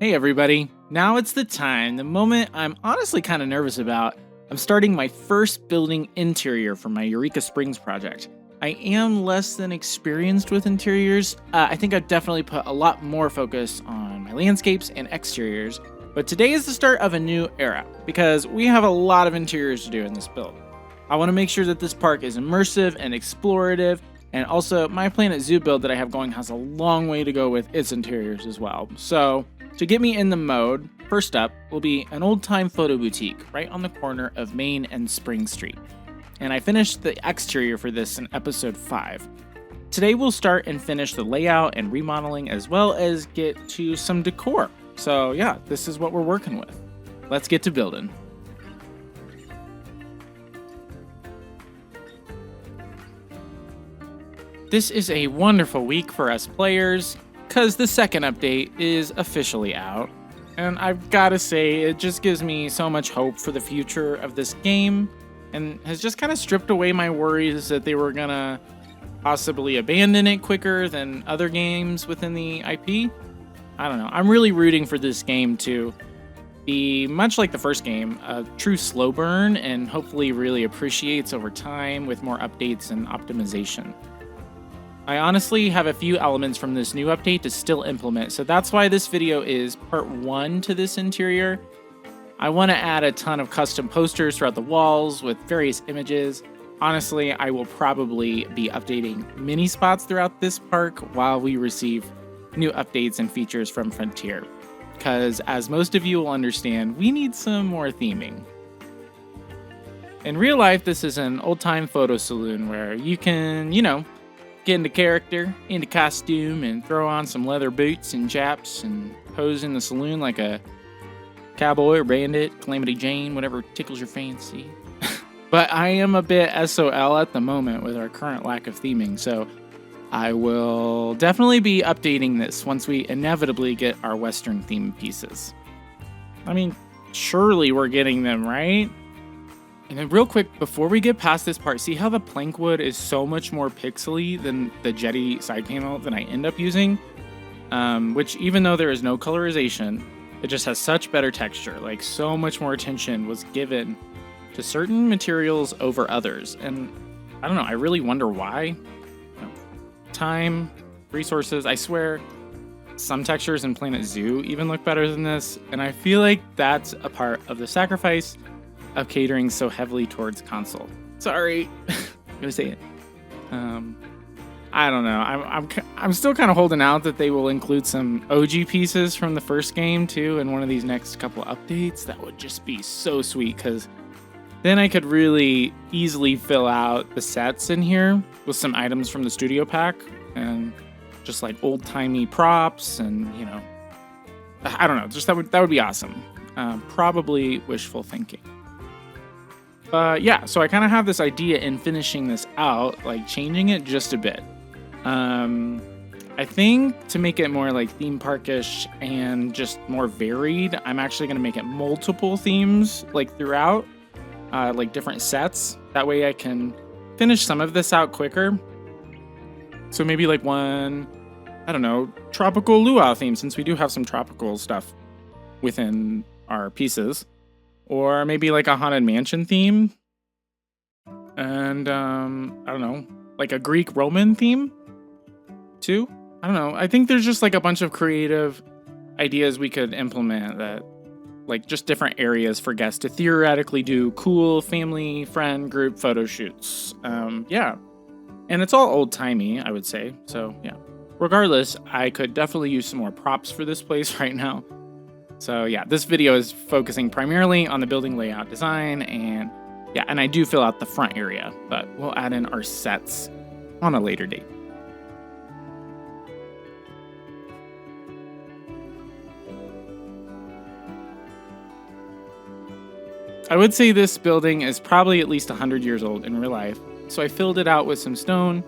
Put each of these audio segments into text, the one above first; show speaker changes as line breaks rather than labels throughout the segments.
Hey everybody, now it's the time, the moment I'm honestly kind of nervous about. I'm starting my first building interior for my Eureka Springs project. I am less than experienced with interiors. I think I've definitely put a lot more focus on my landscapes and exteriors, but today is the start of a new era because we have a lot of interiors to do in this build. I want to make sure that this park is immersive and explorative, and also my Planet Zoo build that I have going has a long way to go with its interiors as well. So to get me in the mode, first up will be an old-time photo boutique right on the corner of Main and Spring Street. And I finished the exterior for this in episode 5. Today we'll start and finish the layout and remodeling as well as get to some decor. So yeah, this is what we're working with. Let's get to building. This is a wonderful week for us players, because the second update is officially out, and I've gotta say, it just gives me so much hope for the future of this game, and has just kind of stripped away my worries that they were gonna possibly abandon it quicker than other games within the IP. I don't know, I'm really rooting for this game to be, much like the first game, a true slow burn, and hopefully really appreciates over time with more updates and optimization. I honestly have a few elements from this new update to still implement, so that's why this video is part 1 to this interior. I want to add a ton of custom posters throughout the walls with various images. Honestly, I will probably be updating mini spots throughout this park while we receive new updates and features from Frontier, because as most of you will understand, we need some more theming. In real life, this is an old-time photo saloon where you can, get into character, into costume, and throw on some leather boots and chaps and pose in the saloon like a cowboy or bandit, Calamity Jane, whatever tickles your fancy. But I am a bit SOL at the moment with our current lack of theming, so I will definitely be updating this once we inevitably get our Western themed pieces. I mean, surely we're getting them, right? And then real quick, before we get past this part, see how the plank wood is so much more pixely than the Jetty side panel that I end up using? Which, even though there is no colorization, it just has such better texture. Like, so much more attention was given to certain materials over others. And I don't know, I really wonder why. Time, resources, I swear, some textures in Planet Zoo even look better than this. And I feel like that's a part of the sacrifice of catering so heavily towards console. Sorry, I'm gonna say it. I don't know. I'm still kind of holding out that they will include some OG pieces from the first game too in one of these next couple updates. That would just be so sweet, because then I could really easily fill out the sets in here with some items from the studio pack and just like old timey props and I don't know. Just that would be awesome. Probably wishful thinking. Yeah, so I kind of have this idea in finishing this out, like changing it just a bit. I think to make it more like theme parkish and just more varied, I'm actually going to make it multiple themes like throughout, like different sets. That way I can finish some of this out quicker. So maybe like one, I don't know, tropical luau theme, since we do have some tropical stuff within our pieces. Or maybe like a haunted mansion theme. And, I don't know, like a Greek Roman theme too. I don't know. I think there's just like a bunch of creative ideas we could implement that, like, just different areas for guests to theoretically do cool family, friend, group photo shoots. Yeah. And it's all old timey, I would say. So yeah. Regardless, I could definitely use some more props for this place right now. So yeah, this video is focusing primarily on the building layout design, and yeah, and I do fill out the front area, but we'll add in our sets on a later date. I would say this building is probably at least 100 years old in real life, so I filled it out with some stone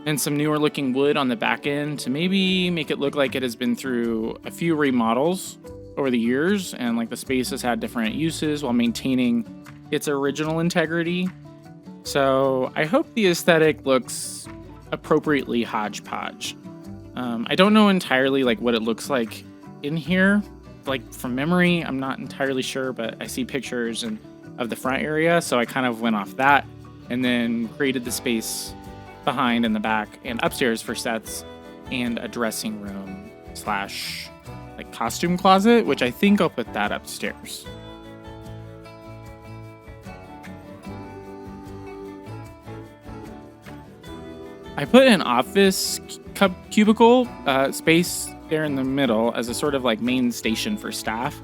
and some newer looking wood on the back end to maybe make it look like it has been through a few remodels over the years, and like the space has had different uses while maintaining its original integrity. So I hope the aesthetic looks appropriately hodgepodge. I don't know entirely like what it looks like in here, like from memory. I'm not entirely sure, but I see pictures of the front area, so I kind of went off that and then created the space behind and the back and upstairs for sets and a dressing room slash like costume closet, which I think I'll put that upstairs. I put an office cubicle space there in the middle as a sort of like main station for staff.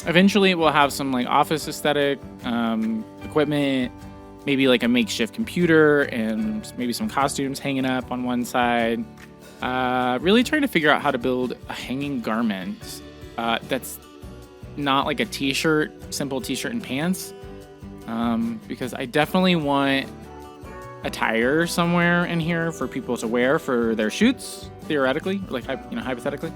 Eventually we'll have some like office aesthetic equipment, maybe like a makeshift computer and maybe some costumes hanging up on one side. Really trying to figure out how to build a hanging garment that's not like a t-shirt, simple t-shirt and pants, because I definitely want attire somewhere in here for people to wear for their shoots, theoretically, like, hypothetically.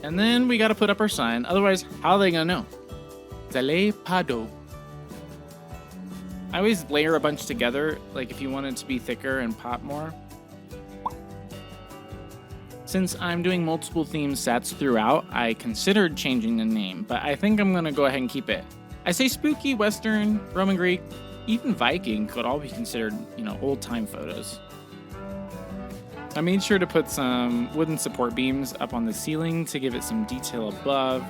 And then we got to put up our sign. Otherwise, how are they going to know? Zale Pado. I always layer a bunch together, like if you want it to be thicker and pop more. Since I'm doing multiple theme sets throughout, I considered changing the name, but I think I'm going to go ahead and keep it. I say spooky, Western, Roman Greek, even Viking could all be considered, old-time photos. I made sure to put some wooden support beams up on the ceiling to give it some detail above.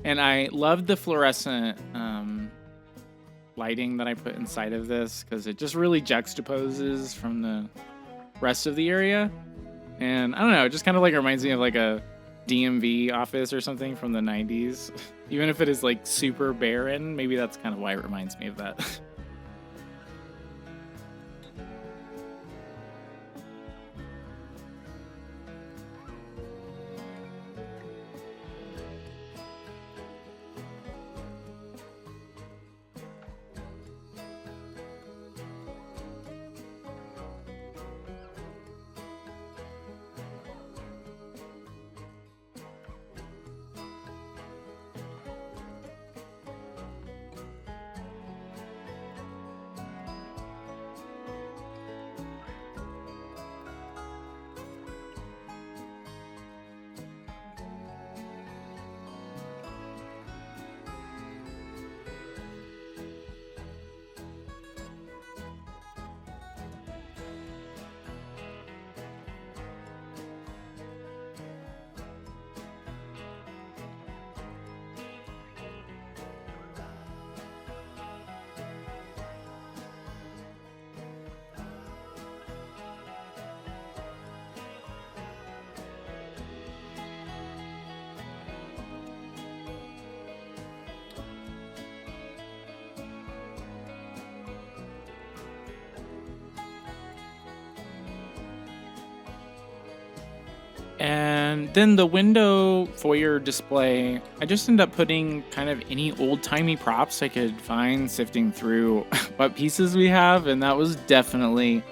And I love the fluorescent lighting that I put inside of this because it just really juxtaposes from the rest of the area. And I don't know, it just kind of like reminds me of like a DMV office or something from the 90s. Even if it is like super barren, maybe that's kind of why it reminds me of that. And then the window foyer display, I just ended up putting kind of any old-timey props I could find, sifting through what pieces we have, and that was definitely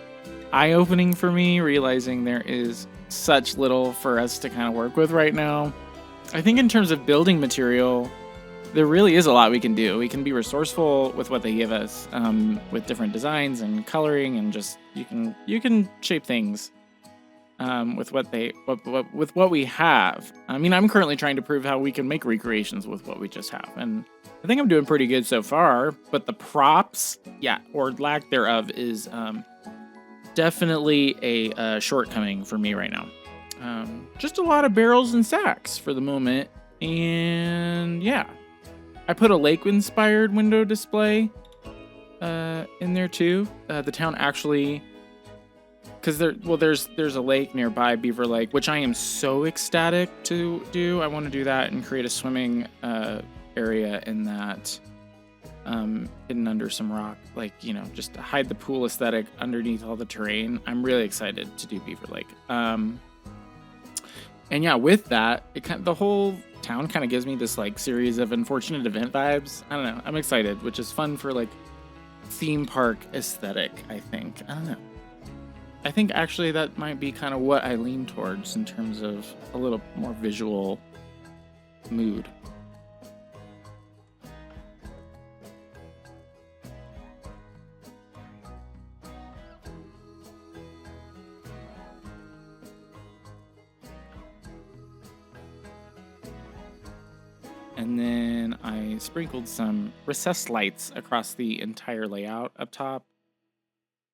eye-opening for me, realizing there is such little for us to kind of work with right now. I think in terms of building material, there really is a lot we can do. We can be resourceful with what they give us, with different designs and coloring, and just you can shape things with what we have. I mean, I'm currently trying to prove how we can make recreations with what we just have, and I think I'm doing pretty good so far. But the props, yeah, or lack thereof, is definitely a shortcoming for me right now. Just a lot of barrels and sacks for the moment, and yeah, I put a lake-inspired window display in there too. The town actually. Because there's a lake nearby, Beaver Lake, which I am so ecstatic to do. I want to do that and create a swimming area in that, hidden under some rock, like, you know, just to hide the pool aesthetic underneath all the terrain. I'm really excited to do Beaver Lake. And yeah, with that, the whole town kind of gives me this like series of unfortunate event vibes. I don't know. I'm excited, which is fun for like theme park aesthetic, I think. I don't know. I think actually that might be kind of what I lean towards in terms of a little more visual mood. And then I sprinkled some recessed lights across the entire layout up top.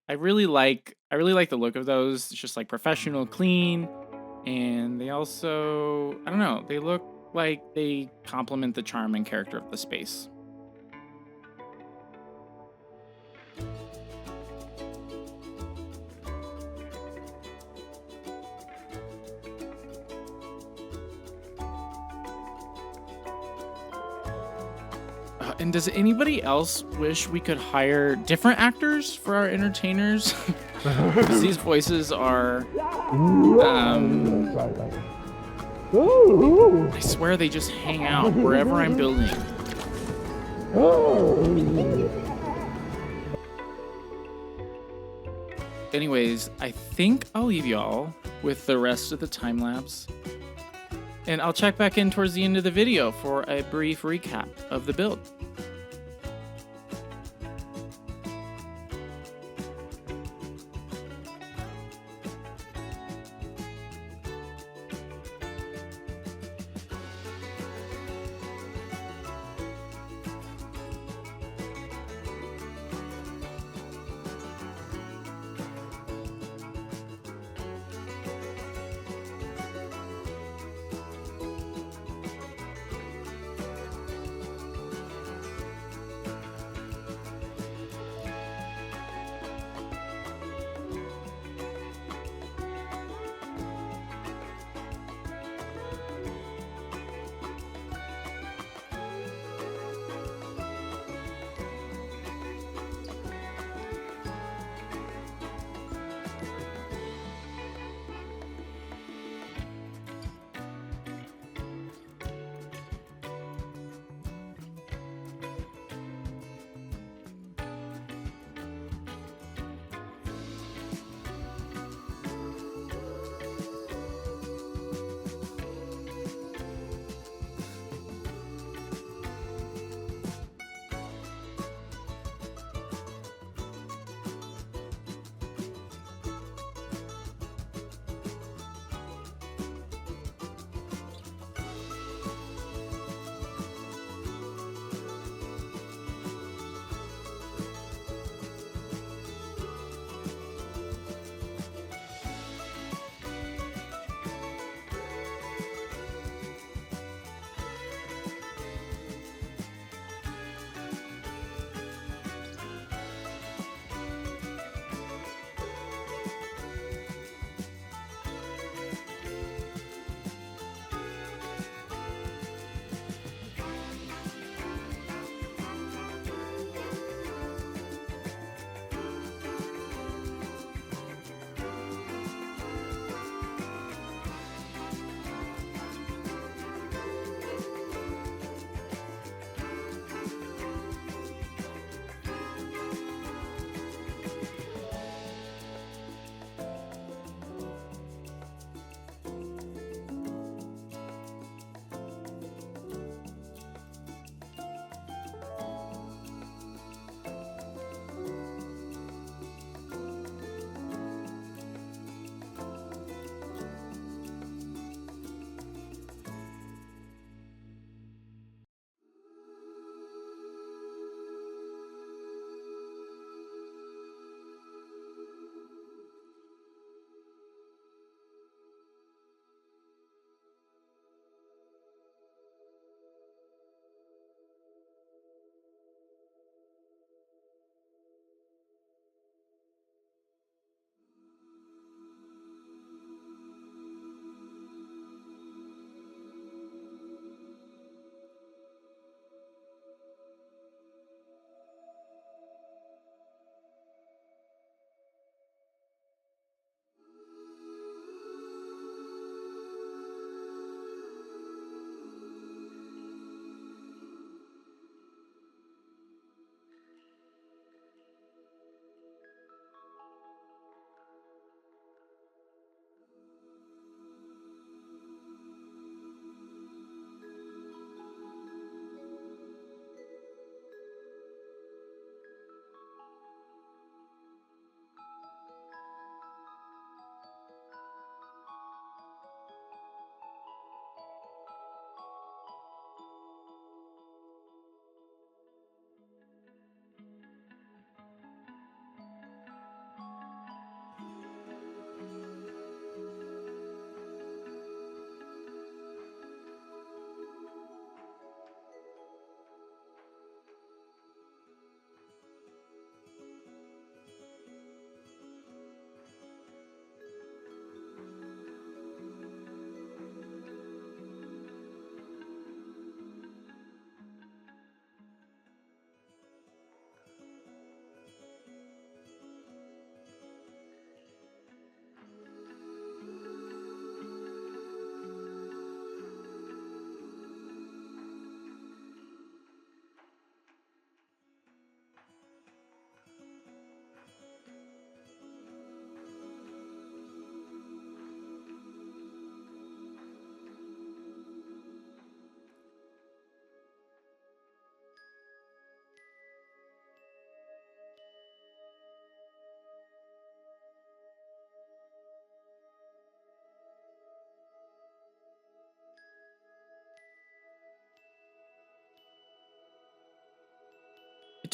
I really like the look of those. It's just like professional, clean, and they also, I don't know, they look like they complement the charm and character of the space. And does anybody else wish we could hire different actors for our entertainers? Because these voices are, I swear they just hang out wherever I'm building. Anyways, I think I'll leave y'all with the rest of the time lapse. And I'll check back in towards the end of the video for a brief recap of the build.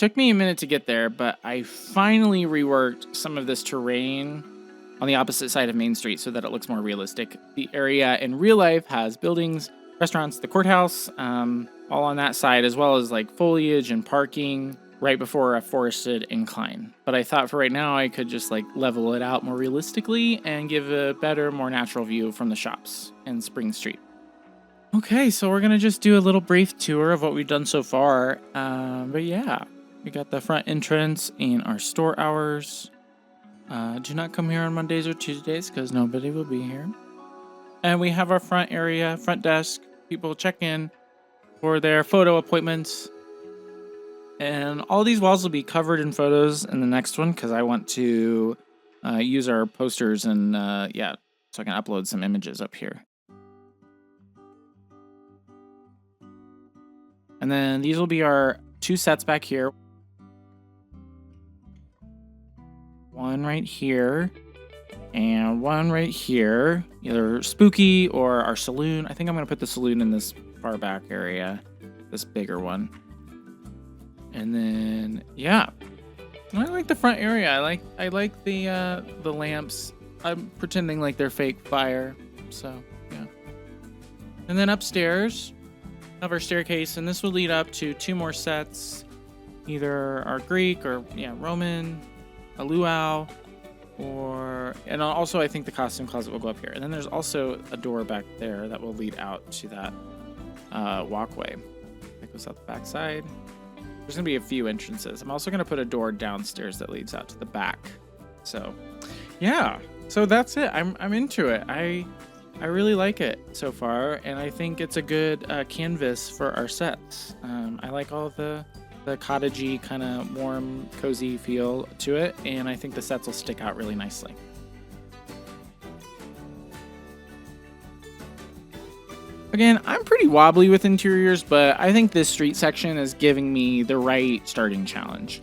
took me a minute to get there, but I finally reworked some of this terrain on the opposite side of Main Street so that it looks more realistic. The area in real life has buildings, restaurants, the courthouse, all on that side, as well as like foliage and parking right before a forested incline. But I thought for right now I could just like level it out more realistically and give a better, more natural view from the shops and Spring Street. Okay, so we're gonna just do a little brief tour of what we've done so far. But yeah, we got the front entrance and our store hours. Do not come here on Mondays or Tuesdays because nobody will be here. And we have our front area, front desk. People check in for their photo appointments. And all these walls will be covered in photos in the next one because I want to use our posters and yeah, so I can upload some images up here. And then these will be our 2 sets back here. One right here and one right here. Either spooky or our saloon. I think I'm going to put the saloon in this far back area. This bigger one. And then, yeah. I like the front area. I like the lamps. I'm pretending like they're fake fire. So, yeah. And then upstairs, have our staircase, and this will lead up to 2 more sets, either our Greek or Roman, a luau, and also I think the costume closet will go up here. And then there's also a door back there that will lead out to that walkway that goes out the back side. There's gonna be a few entrances. I'm also gonna put a door downstairs that leads out to the back. So, yeah. So that's it. I'm into it. I really like it so far, and I think it's a good canvas for our sets. I like all the cottagey, kind of warm, cozy feel to it, and I think the sets will stick out really nicely. Again, I'm pretty wobbly with interiors, but I think this street section is giving me the right starting challenge.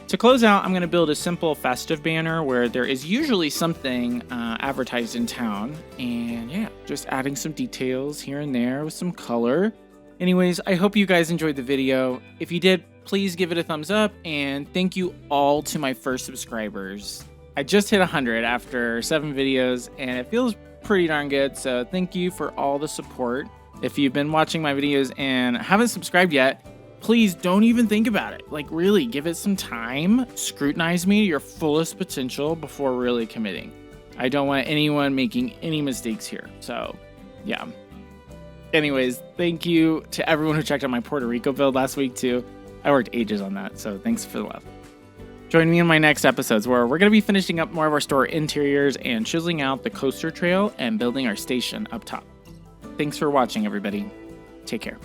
To close out, I'm going to build a simple festive banner where there is usually something advertised in town. And yeah, just adding some details here and there with some color. Anyways, I hope you guys enjoyed the video. If you did, please give it a thumbs up. And thank you all to my first subscribers. I just hit 100 after 7 videos and it feels pretty darn good. So thank you for all the support. If you've been watching my videos and haven't subscribed yet, please don't even think about it. Like, really, give it some time. Scrutinize me to your fullest potential before really committing. I don't want anyone making any mistakes here. So, yeah. Anyways, thank you to everyone who checked out my Puerto Rico build last week, too. I worked ages on that, so thanks for the love. Join me in my next episodes where we're going to be finishing up more of our store interiors and chiseling out the coaster trail and building our station up top. Thanks for watching, everybody. Take care.